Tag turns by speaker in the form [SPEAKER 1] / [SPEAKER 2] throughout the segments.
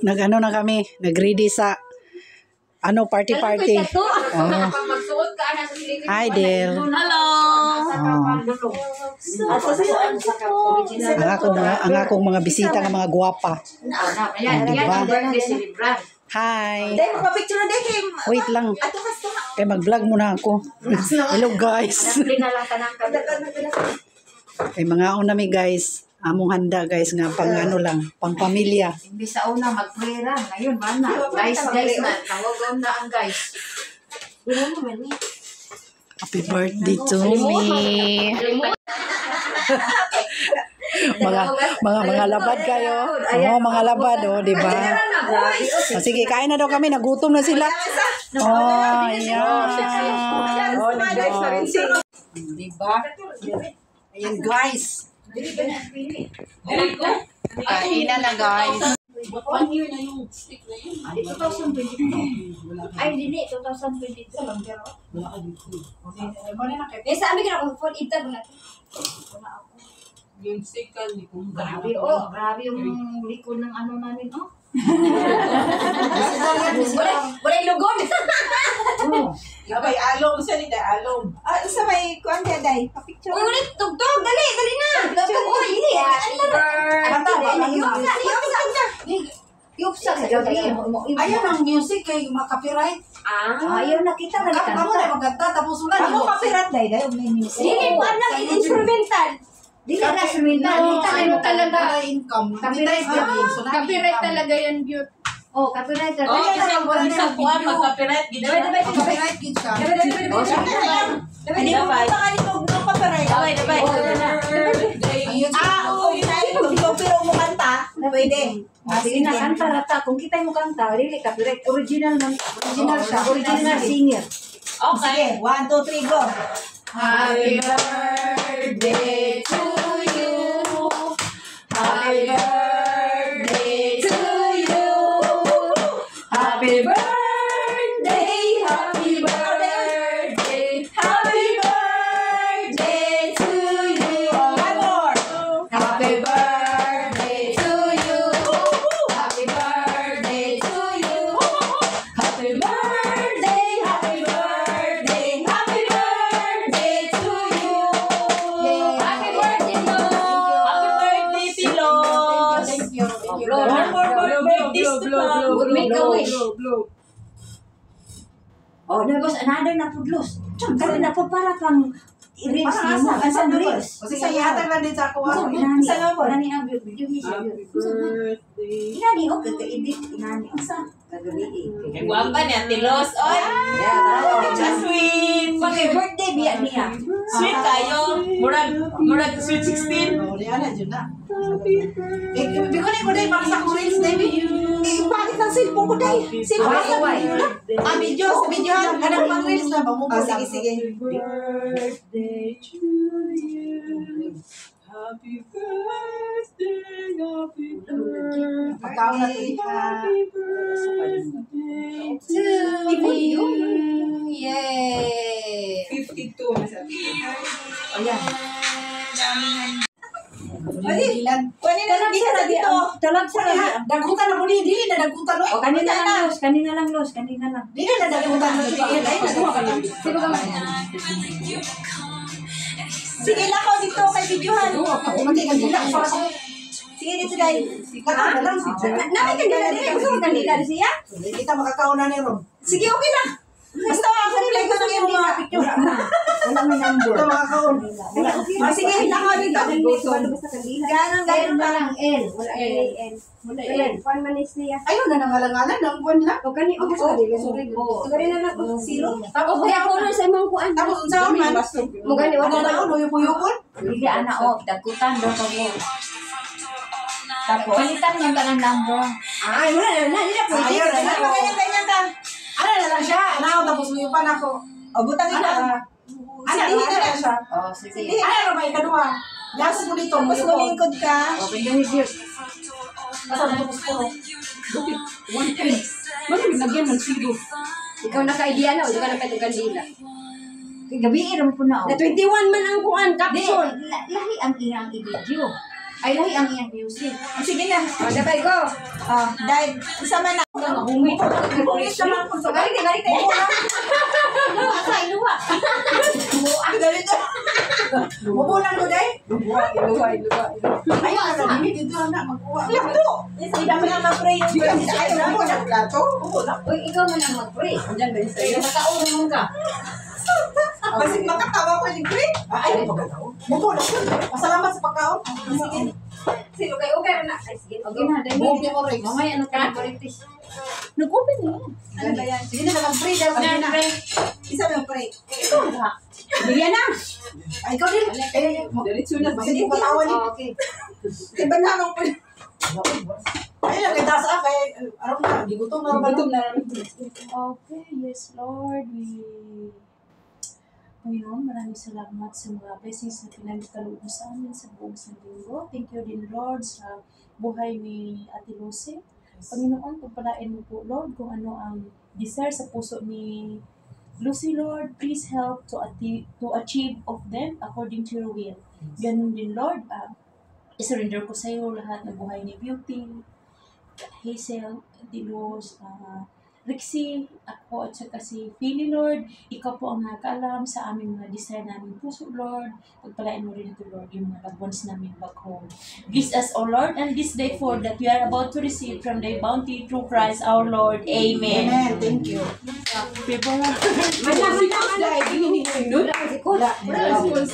[SPEAKER 1] nag-ano na kami, nag-ready sa party. Oh. Hi, Del.
[SPEAKER 2] Hello.
[SPEAKER 1] Ang akong mga bisita ng mga guwapa. Diba? Hi. Wait lang. Kaya mag-vlog muna ako. Hello, guys. Kay mga unami, guys. Among handa, guys, nga pang pang pamilya.
[SPEAKER 2] Imbis sa una mag-pray lang. Ngayon, mana. Guys na. Tawag na ang guys.
[SPEAKER 1] Happy birthday to me. mga labad kayo. Mga labad, di ba? Sige, kain na daw kami. Nagutom na sila. Oh, ayan. Diba? Ayan, guys. Kainan na, guys.
[SPEAKER 3] 1 year na yung stick na yun.
[SPEAKER 2] 2022. Ay, hindi. 2022 lang. Pero,
[SPEAKER 3] Wala ka dito.
[SPEAKER 2] eh, sabi ka na kung phone ita ba natin?
[SPEAKER 3] Yung stick ka, hindi kong
[SPEAKER 2] Grabe yung likod ng ano namin, oh. Wala yung lugod.
[SPEAKER 3] Labay, alom. Saan ito? Alom.
[SPEAKER 4] Sa may kuwan ka, day. Pa-picture.
[SPEAKER 2] Uy, ulit. Tugtog. Dali na. Uy, hindi. Yupsa sa gabi.
[SPEAKER 4] Ayaw ng music kay copyright.
[SPEAKER 2] Ayaw na kita na
[SPEAKER 4] Kamu na magkanta tapos wala. Ako copyright, day. Day, may music.
[SPEAKER 2] Dili pa na instrumental. Dili na instrumental. Dili mo talaga
[SPEAKER 4] income.
[SPEAKER 2] copyright talaga yan, beaut. Oh, copyright talaga.
[SPEAKER 3] Oh, kasi ang isang kuha, mag-copyright.
[SPEAKER 4] Copyright gid ka.
[SPEAKER 3] Hindi mo pa
[SPEAKER 4] ng copyright.
[SPEAKER 3] Dabay.
[SPEAKER 4] Pero mo kanta, pwede.
[SPEAKER 2] Sige na, kanta rata. Kung kita mo kanta, really copyright. Original siya. Original singer.
[SPEAKER 4] Sige, 1, 2, 3,
[SPEAKER 3] Okay.
[SPEAKER 4] go.
[SPEAKER 2] Happy birthday to you. Happy birthday to you. Happy birthday, happy birthday, happy birthday to you.
[SPEAKER 4] One more.
[SPEAKER 2] Happy birthday to you. Happy birthday to you. Happy birthday, happy birthday, happy birthday to you. Happy birthday,
[SPEAKER 3] Happy birthday, Pilos!
[SPEAKER 4] Thank you.
[SPEAKER 3] One more birthdays to come.
[SPEAKER 2] Make a wish. Oh, there was another na pudlos. Kasi na po para pang i-reels
[SPEAKER 4] Parang
[SPEAKER 2] mo.
[SPEAKER 4] asa
[SPEAKER 2] Ang
[SPEAKER 4] na
[SPEAKER 2] reels.
[SPEAKER 4] Kasi sa yata lang din sa ako.
[SPEAKER 2] Inani.
[SPEAKER 4] Sa nga po.
[SPEAKER 2] Inani ang video siya.
[SPEAKER 3] Happy birthday.
[SPEAKER 2] Inani, okay, ka-edit. Inani. Asa? Kagabi
[SPEAKER 3] Kay guwapa niya, Tilos. Oy! Sweet!
[SPEAKER 2] Okay, birthday biya niya.
[SPEAKER 3] Sweet kayo. Murag sweet 16.
[SPEAKER 4] Rihanna, dyan na. Biko na ko dahil para sa reels, David. Bakit ng cellphone ko dahil? Cellphone
[SPEAKER 2] Why?
[SPEAKER 4] Video, sa videohan. Kanang pang reels na ba mo? Sige.
[SPEAKER 3] Birthday to you. Happy birthday, happy birthday.
[SPEAKER 4] Pagkaon na ito.
[SPEAKER 3] Happy birthday
[SPEAKER 2] To you.
[SPEAKER 4] Yay!
[SPEAKER 3] 52 na sabi.
[SPEAKER 2] Ayan.
[SPEAKER 4] Ilan? Kunin na dito na dito.
[SPEAKER 2] Talag sa labi.
[SPEAKER 4] Dagutan na mo ni, dili na dagutan mo.
[SPEAKER 2] O, kanina lang, Los. Kanina lang.
[SPEAKER 4] Dili na dagutan mo. Ay, nagawa ka lang.
[SPEAKER 2] Sino ka man?
[SPEAKER 4] Sige lang ako dito kay videohan. Kumati ka dila. Sige dito dahil. Kakaon na lang.
[SPEAKER 2] Nakikagala din. Gusto mo kanila siya?
[SPEAKER 4] Kita makakaon na ni Ron. Sige, okay na. Basta ako nila ito ng iyong mga picture.
[SPEAKER 2] Wala may number.
[SPEAKER 4] Ito makakaon. Sige, nakaon dito.
[SPEAKER 2] Ganang na lang L. Wala L. Wala L.
[SPEAKER 5] Kuan man is niya.
[SPEAKER 4] Ayun na nangalangalan. Ang buwan lang.
[SPEAKER 5] O kani o sorry. Sorry na na ko zero.
[SPEAKER 4] Tapos
[SPEAKER 5] Kaya ko na sa imong kuan.
[SPEAKER 4] Tapos unsa man.
[SPEAKER 5] Mo gani
[SPEAKER 4] Ano
[SPEAKER 5] wala
[SPEAKER 4] na ulo yung
[SPEAKER 2] Hindi ana o. Dagutan daw ka mo. Tapos, palitan lang ka ng number.
[SPEAKER 5] Ay wala na na po.
[SPEAKER 4] Ayun na. Ganyan ka. Ano na lang siya. Ano, tapos mo pa na ako. O, butang ina. Ano na siya.
[SPEAKER 2] Oh, sige.
[SPEAKER 4] Ano na ba ikaduha? Gas mo dito. Mas lumingkod ka.
[SPEAKER 2] Open yung review.
[SPEAKER 4] Basta mo tapos ko.
[SPEAKER 3] One pen. Bakit nagyan ng sigo?
[SPEAKER 5] Ikaw naka-idea na o di ka na pwede kandila.
[SPEAKER 2] Gabi iram po na o.
[SPEAKER 5] Na 21 man ang kuan
[SPEAKER 2] Di,
[SPEAKER 5] caption.
[SPEAKER 2] lahi ang iyang i-video. Ay, lahi ang iyang music.
[SPEAKER 4] Sige na.
[SPEAKER 5] O dabay go.
[SPEAKER 4] Dahil, isa man na.
[SPEAKER 2] Humit.
[SPEAKER 4] Bungis naman ko sa
[SPEAKER 5] Galit, galit. Luwa ka, luwa.
[SPEAKER 4] Ganito. Bubulan ko dahil.
[SPEAKER 2] Luwa.
[SPEAKER 4] Ayun na lang, dito na magkuha. Plato! Hindi naman na mag-pray. Ayaw na mo ng plato.
[SPEAKER 5] Uy, ikaw man ang mag-pray.
[SPEAKER 2] Diyan ba yung sa'yo?
[SPEAKER 5] Nakakaurong ka.
[SPEAKER 4] Basig makatawa ko yung pray. Ay, pagkatawa. Bubulan ko. Masalamat sa pagkaon. Sige.
[SPEAKER 5] Sino kayo? Okay na. Ay, sige.
[SPEAKER 2] Okay na, dahil.
[SPEAKER 4] Bubulan mo rin.
[SPEAKER 2] Mamaya, ano ka?
[SPEAKER 5] Favoritis.
[SPEAKER 2] Nag-open na yan.
[SPEAKER 4] Ano ba yan? Sige na, mag-pray daw. Sige na. Isa na pray.
[SPEAKER 2] Ikaw na. Bigyan na.
[SPEAKER 4] Ay, ikaw din.
[SPEAKER 2] Diretso na.
[SPEAKER 4] Basig ko patawa ni.
[SPEAKER 5] Okay.
[SPEAKER 4] Iba na nung pray. Ay, nagkita sa kay araw na, di gutom na ba?
[SPEAKER 2] Gutom na.
[SPEAKER 6] Okay, yes Lord, Panginoon, maraming salamat sa mga blessings na pinagkaloob mo sa amin sa buong linggo. Thank you din Lord sa buhay ni Ate Lucy. Panginoon, pagpalain mo po Lord kung ano ang desire sa puso ni Lucy Lord. Please help to achieve of them according to your will. Ganun din Lord, isurrender ko sa iyo lahat ng buhay ni Beauty, Hazel, Dilos, Rixie, ako at saka si Philly, Lord. Ikaw po ang nakakaalam sa aming mga desire namin puso, Lord. Pagpalain mo rin ito, Lord, yung mga loved ones namin back home. Bless us, O Lord, and this day for that we are about to receive from thy bounty through Christ our Lord. Amen.
[SPEAKER 4] Amen. Thank you.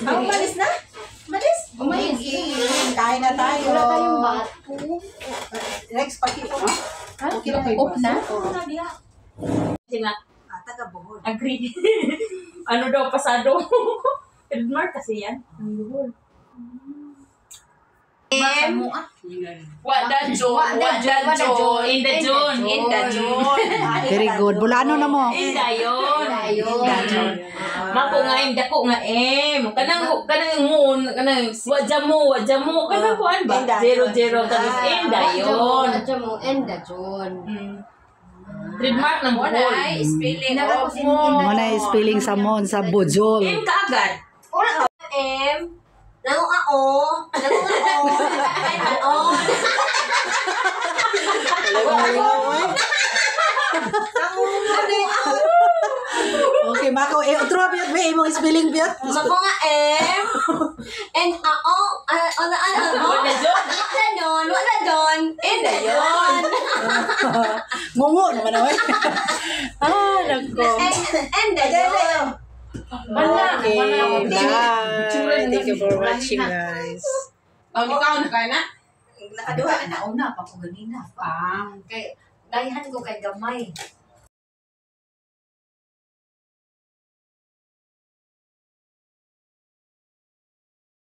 [SPEAKER 5] Ang malis na? Malis?
[SPEAKER 4] Umayos. Kain na tayo.
[SPEAKER 5] Wala tayong bato.
[SPEAKER 4] Next, pakito. Okay na kayo.
[SPEAKER 2] Off na?
[SPEAKER 3] Sina,
[SPEAKER 4] Taga Bohol.
[SPEAKER 3] agree. Ano daw, pasado. Trademark kasi yan. Wada June. In the June.
[SPEAKER 1] Very good. Bulano na mo.
[SPEAKER 3] Inda yun.
[SPEAKER 5] Ayun.
[SPEAKER 3] Mako nga, inda ko nga, kanang moon, kanang wadja mo, kanang kuan ba? 0-0, tapos inda yun.
[SPEAKER 5] Wadya mo, enda John.
[SPEAKER 3] Trademark ng buhol.
[SPEAKER 5] Spelling
[SPEAKER 2] of
[SPEAKER 1] Mo na spelling sa mon sa Bojol.
[SPEAKER 3] In kaagad.
[SPEAKER 5] M. Nango ako. Ay, manon.
[SPEAKER 1] Okay, Mako. Otro biyot ba imong spelling biyot?
[SPEAKER 5] Mako nga M. And ako. Wala doon. Enda yun.
[SPEAKER 1] Ngungo naman away. Nagko.
[SPEAKER 5] Enda yun.
[SPEAKER 1] Okay, bye. Thank you for watching, guys.
[SPEAKER 3] Ikaw na kaya na?
[SPEAKER 4] Nakaduha. Nauna pa ko ganina.
[SPEAKER 5] Kay dahihan ko kay gamay.